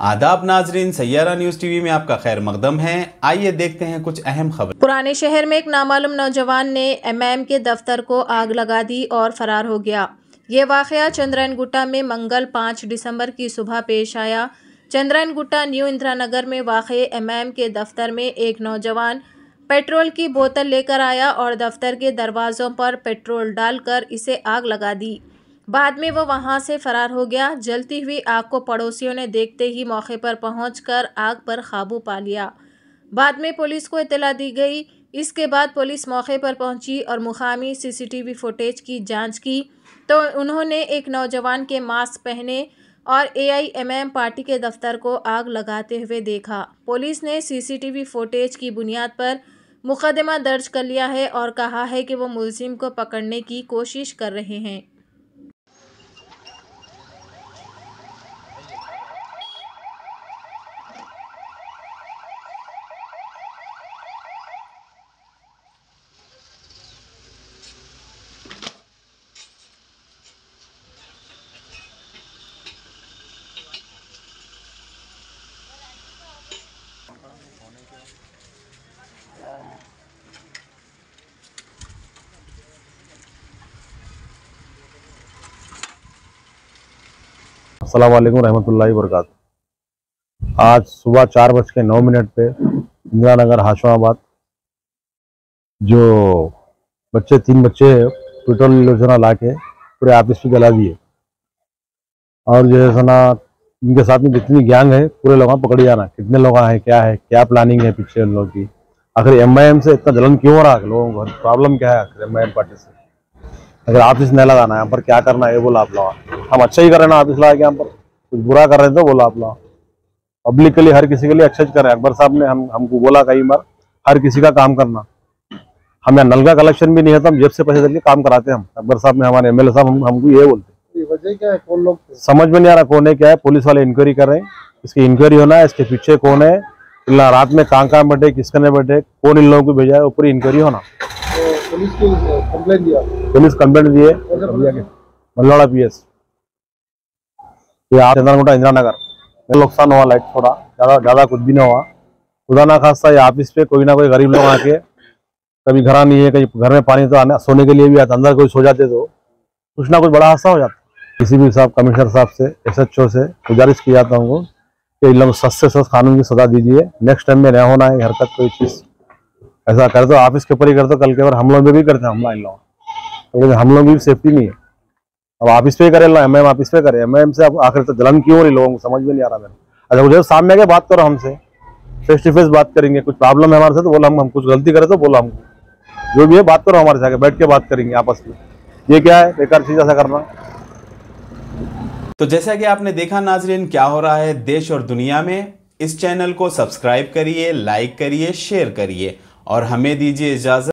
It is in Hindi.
आदाब नाजरीन, सैयारा न्यूज़ टीवी में आपका खैर मकदम है। आइए देखते हैं कुछ अहम खबर। पुराने शहर में एक नामालूम नौजवान ने एमआईएम के दफ्तर को आग लगा दी और फरार हो गया। ये वाक़या चंद्रायन गुट्टा में मंगल 5 दिसंबर की सुबह पेश आया। चंद्रायन गुट्टा न्यू इंदिरा नगर में वाक़े एमआईएम के दफ्तर में एक नौजवान पेट्रोल की बोतल लेकर आया और दफ्तर के दरवाज़ों पर पेट्रोल डालकर इसे आग लगा दी। बाद में वो वहां से फरार हो गया। जलती हुई आग को पड़ोसियों ने देखते ही मौके पर पहुंचकर आग पर काबू पा लिया। बाद में पुलिस को इत्तला दी गई। इसके बाद पुलिस मौके पर पहुंची और मुकामी सीसीटीवी फुटेज की जांच की तो उन्होंने एक नौजवान के मास्क पहने और एआईएमआईएम पार्टी के दफ्तर को आग लगाते हुए देखा। पुलिस ने सीसीटीवी फुटेज की बुनियाद पर मुकदमा दर्ज कर लिया है और कहा है कि वो मुलजिम को पकड़ने की कोशिश कर रहे हैं। अस्सलाम वालेकुम रहमतुल्लाहि वबरकातुहू। आज सुबह 4:09 पे इंदिरा नगर हाशमाबाद जो तीन बच्चे पेट्रोल योजना ला के पूरे ऑफिस पे जला दिए और जो है ना इनके साथ में जितनी गैंग है पूरे लोग पकड़ जाना, कितने लोग हैं, क्या प्लानिंग है पीछे उन लोगों की। आखिर एमआईएम से इतना जलन क्यों हो रहा है लोगों को, प्रॉब्लम क्या है आखिर एमआईएम पार्टी से। अगर ऑफिस नहीं लगाना है यहाँ पर क्या करना है ये बोला आप लोग। हम अच्छा ही कर रहे हैं ना, ऑफिस लगा के यहाँ पर कुछ बुरा कर रहे थे तो बोला आप लोग। पब्लिकली हर किसी के लिए अच्छा कर रहे हैं। अकबर साहब ने हमको बोला कई बार हर किसी का काम करना। हम यहाँ नल का कलेक्शन भी नहीं है तो हम जेब से पैसे देके काम कराते हैं हम। अकबर साहब ने, हमारे एमएलए साहब हमको ये बोलते। वजह क्या है, कौन लोग समझ में नहीं आ रहा कौन है क्या है। पुलिस वाले इंक्वायरी कर रहे हैं, इसकी इंक्वायरी होना है, इसके पीछे कौन है, रात में कहाँ बैठे, किसके नहीं बैठे, कौन इन लोगों को भेजा है, पूरी इंक्वायरी होना। पुलिस की कंप्लेंट दिया, पुलिस कंप्लेंट दिए मल्लाड़ा पीएस। चंद्रायन गुट्टा इंदिरा नगर नुकसान हुआ, लाइट थोड़ा ज्यादा कुछ भी नहीं हुआ। खुदा ना खास्ता ये ऑफिस पे कोई ना कोई गरीब लोग आके कभी घर नहीं है, कहीं घर में पानी तो आने सोने के लिए भी आता, अंदर कोई सो जाते तो कुछ ना कुछ बड़ा हादसा हो जाता। किसी भी साहब कमिश्नर साहब से, एसएचओ से गुजारिश की जाता हूँ कि इन लोग सख्त से सख्त कानून की सजा दीजिए। नेक्स्ट टाइम में नहीं होना है हरकत, कोई चीज ऐसा कर दो ऑफिस के ऊपर ही कर दो, कल के बार हम लोग भी करते हैं हमला इन लोग, हम लोग भी सेफ्टी नहीं है। अब ऑफिस पे करे एमआईएम ऑफिस पे करे, एमआईएम से अब आखिर तो जलन क्यों हो रही लोगों को समझ में नहीं आ रहा मेरे। अच्छा मुझे सामने आके बात करो, हमसे फेस टू फेस बात करेंगे। कुछ प्रॉब्लम है हमारे साथ तो बोला, हम कुछ गलती करे तो बोला हमको, जो भी है बात करो हमारे साथ, बैठ के बात करेंगे आपस में। ये क्या है बेकार चीज ऐसा करना। तो जैसा कि आपने देखा नाजरीन क्या हो रहा है देश और दुनिया में। इस चैनल को सब्सक्राइब करिए, लाइक करिए, शेयर करिए और हमें दीजिए इजाजत।